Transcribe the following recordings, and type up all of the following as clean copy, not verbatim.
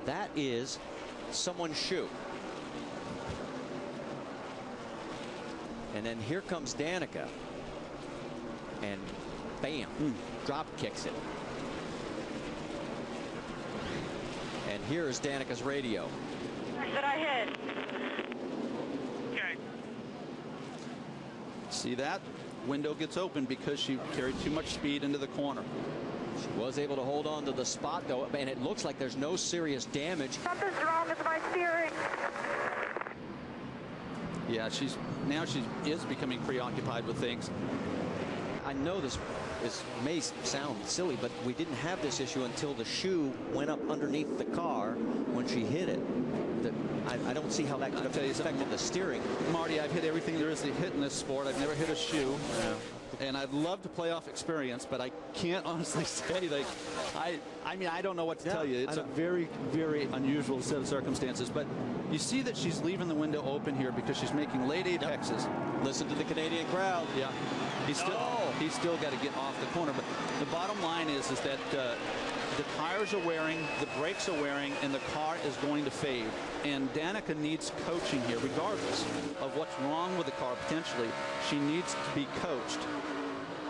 That is someone's shoe. And then here comes Danica. And bam, drop kicks it. And here is Danica's radio. That I hit. Okay. See that? Window gets open because she carried too much speed into the corner. She was able to hold on to the spot, though, and it looks like there's no serious damage. Something's wrong with my steering. Yeah, she is becoming preoccupied with things. I know this may sound silly, but we didn't have this issue until the shoe went up underneath the car when she hit it. I don't see how that could have affected the steering. Marty, I've hit everything there is to hit in this sport. I've never hit a shoe. Yeah. And I'd love to play off experience, but I can't honestly say that. I mean, I don't know what to tell you. It's a very, very unusual set of circumstances. But you see that she's leaving the window open here because she's making late apexes. Listen to the Canadian crowd. Yeah. He's still got to get off the corner. But the bottom line is that the tires are wearing, the brakes are wearing, and the car is going to fade. And Danica needs coaching here, regardless of what's wrong with the car potentially. She needs to be coached.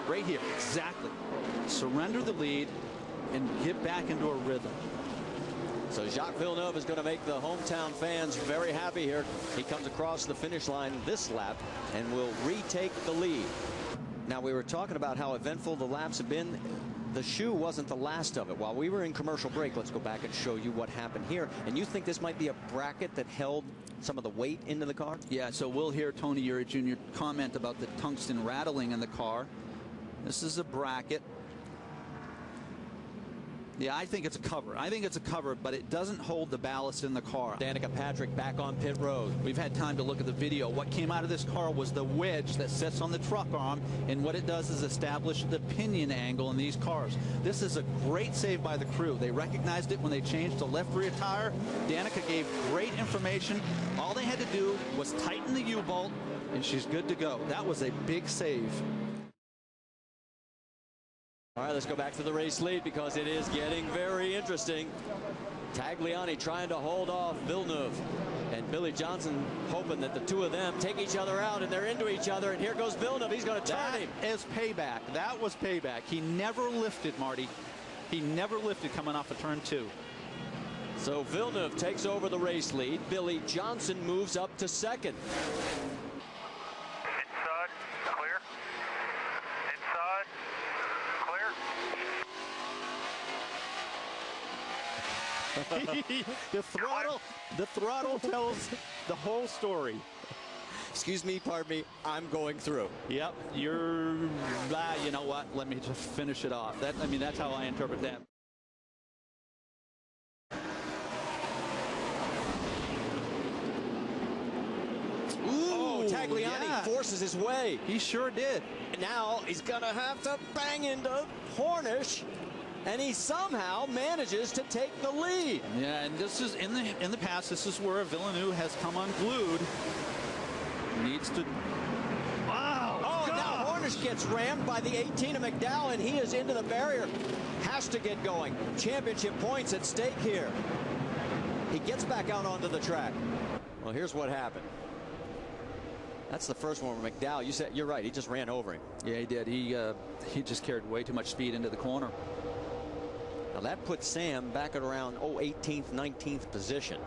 Right here, exactly. Surrender the lead and get back into a rhythm. So Jacques Villeneuve is going to make the hometown fans very happy here. He comes across the finish line this lap and will retake the lead. Now, we were talking about how eventful the laps have been. The shoe wasn't the last of it. While we were in commercial break, let's go back and show you what happened here. And you think this might be a bracket that held some of the weight into the car? Yeah, so we'll hear Tony Eury Jr. comment about the tungsten rattling in the car. This is a bracket. Yeah, I think it's a cover. I think it's a cover, but it doesn't hold the ballast in the car. Danica Patrick back on pit road. We've had time to look at the video. What came out of this car was the wedge that sits on the truck arm, and what it does is establish the pinion angle in these cars. This is a great save by the crew. They recognized it when they changed to left rear tire. Danica gave great information. All they had to do was tighten the U-bolt, and she's good to go. That was a big save. All right, let's go back to the race lead because it is getting very interesting. Tagliani trying to hold off Villeneuve, and Billy Johnson hoping that the two of them take each other out, and they're into each other, and here goes Villeneuve. He's going to turn him. That is payback. That was payback. He never lifted, Marty. He never lifted coming off of turn 2. So Villeneuve takes over the race lead. Billy Johnson moves up to second. Inside, clear. Inside, clear. The throttle tells the whole story. Excuse me, pardon me, I'm going through. Yep, you know what? Let me just finish it off. That's how I interpret that. Tagliani forces his way. He sure did. Now he's going to have to bang into Hornish, and he somehow manages to take the lead. Yeah, and this is in the past. This is where Villeneuve has come unglued. Needs to. Wow! Oh, and now Hornish gets rammed by the 18 of McDowell, and he is into the barrier. Has to get going. Championship points at stake here. He gets back out onto the track. Well, here's what happened. That's the first one with McDowell. You said you're right. He just ran over him. Yeah, he did. He just carried way too much speed into the corner. Now that puts Sam back at around 18th, 19th position.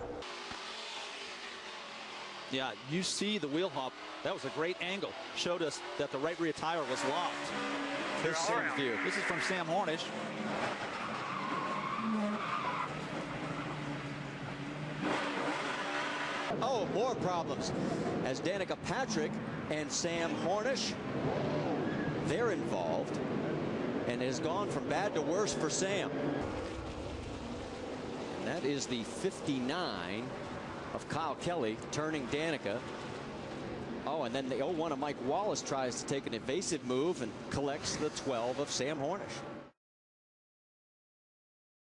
Yeah, you see the wheel hop. That was a great angle. Showed us that the right rear tire was locked. Here's Sam's view. This is from Sam Hornish. Oh, more problems as Danica Patrick and Sam Hornish, they're involved, and it has gone from bad to worse for Sam. And that is the 59 of Kyle Kelly turning Danica. Oh, and then the 01 of Mike Wallace tries to take an evasive move and collects the 12 of Sam Hornish.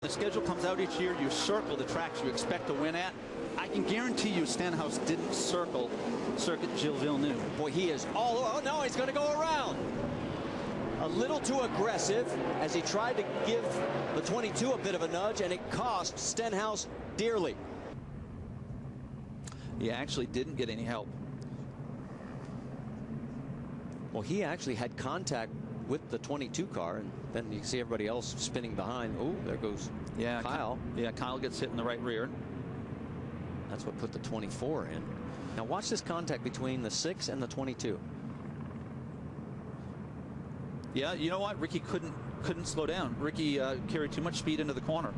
The schedule comes out each year. You circle the tracks you expect to win at. I can guarantee you Stenhouse didn't circle Circuit Gilles Villeneuve. Boy, he is all over. Oh, no, he's going to go around. A little too aggressive as he tried to give the 22 a bit of a nudge, and it cost Stenhouse dearly. He actually didn't get any help. Well, he actually had contact with the 22 car, and then you see everybody else spinning behind. Oh, there goes Kyle. Kyle gets hit in the right rear. That's what put the 24 in. Now watch this contact between the 6 and the 22. Yeah, you know what? Ricky couldn't slow down. Ricky carried too much speed into the corner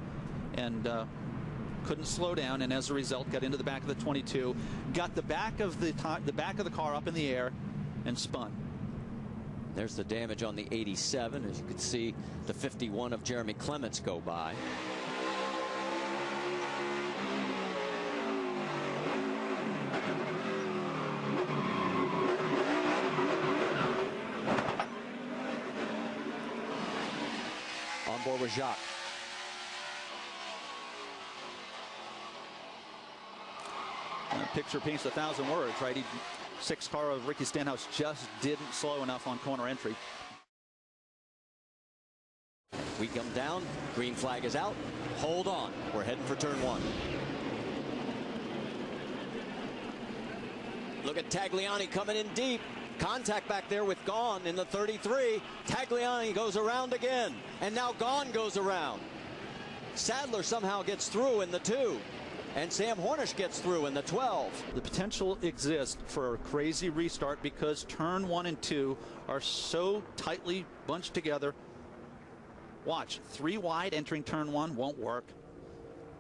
and couldn't slow down, and as a result got into the back of the 22, got the back of the back of the car up in the air and spun. There's the damage on the 87. As you can see, the 51 of Jeremy Clements go by. On board with Jacques. Picture paints 1,000 words, right? Sixth car of Ricky Stenhouse just didn't slow enough on corner entry. We come down. Green flag is out. Hold on. We're heading for turn 1. Look at Tagliani coming in deep. Contact back there with Gahn in the 33. Tagliani goes around again. And now Gahn goes around. Sadler somehow gets through in the 2. And Sam Hornish gets through in the 12. The potential exists for a crazy restart because turn 1 and 2 are so tightly bunched together. Watch, 3 wide entering turn 1 won't work.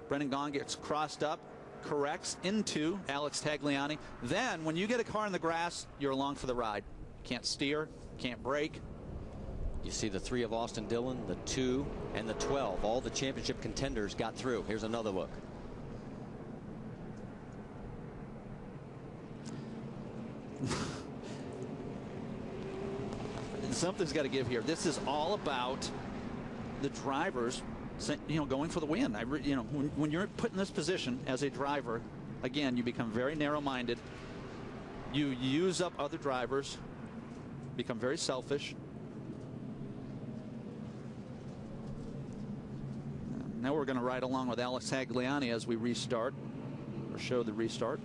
Brendan Gaughan gets crossed up, corrects into Alex Tagliani. Then when you get a car in the grass, you're along for the ride. Can't steer, can't brake. You see the 3 of Austin Dillon, the 2 and the 12. All the championship contenders got through. Here's another look. Something's got to give here. This is all about the drivers, going for the win. When you're put in this position as a driver, again, you become very narrow-minded. You use up other drivers, become very selfish. Now we're going to ride along with Alex Tagliani as we restart, or show the restart.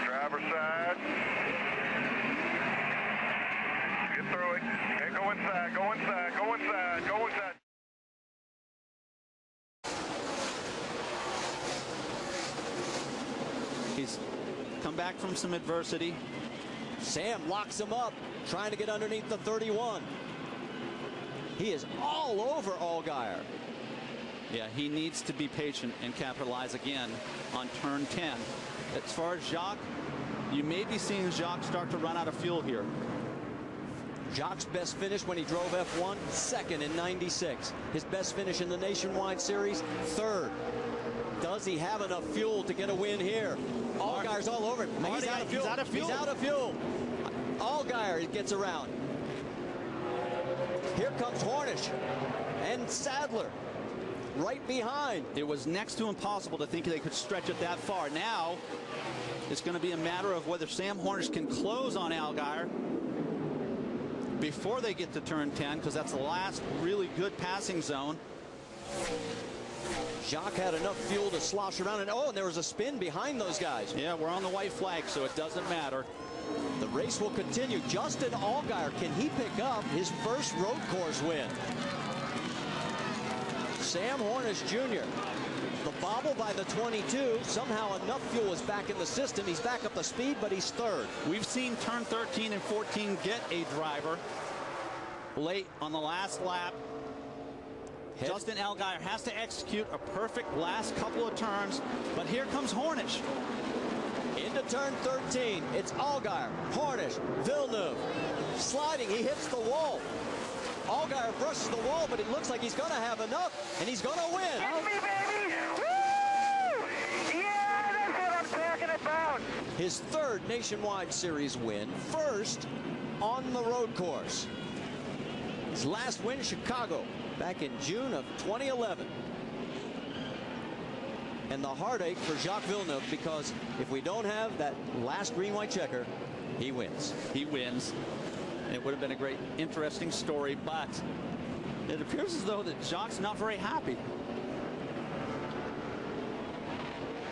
Driver side. Get through it. Hey, go inside, go inside, go inside, go inside. He's come back from some adversity. Sam locks him up, trying to get underneath the 31. He is all over Allgaier. Yeah, he needs to be patient and capitalize again on turn 10. As far as Jacques, you may be seeing Jacques start to run out of fuel here. Jacques' best finish when he drove F1, 2nd in 96. His best finish in the Nationwide Series, 3rd. Does he have enough fuel to get a win here? Allgaier's all over him. He's out of fuel. He's out of fuel. He's out of fuel. Allgaier gets around. Here comes Hornish and Sadler right behind. It was next to impossible to think they could stretch it that far. Now it's going to be a matter of whether Sam Hornish can close on Allgaier before they get to turn 10, because that's the last really good passing zone. Jacques had enough fuel to slosh around, and there was a spin behind those guys. Yeah, we're on the white flag, so it doesn't matter. The race will continue. Justin Allgaier, can he pick up his first road course win? Sam Hornish Jr. The bobble by the 22. Somehow enough fuel is back in the system. He's back up to speed, but he's 3rd. We've seen turn 13 and 14 get a driver late on the last lap. Justin Allgaier has to execute a perfect last couple of turns, but here comes Hornish. Into turn 13. It's Allgaier, Hornish, Villeneuve. Sliding, he hits the wall. Allgaier brushes the wall, but it looks like he's going to have enough, and he's going to win. Get me, baby! Woo! Yeah, that's what I'm talking about. his third Nationwide Series win, first on the road course. His last win, Chicago, back in June of 2011. And the heartache for Jacques Villeneuve, because if we don't have that last green-white checker, he wins. He wins. And it would have been a great, interesting story, but it appears as though that Jacques not very happy.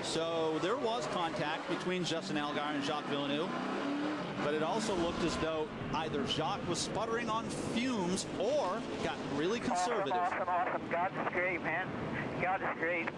So there was contact between Justin Allgaier and Jacques Villeneuve, but it also looked as though either Jacques was sputtering on fumes or got really conservative. Awesome. God is great, man. God is great.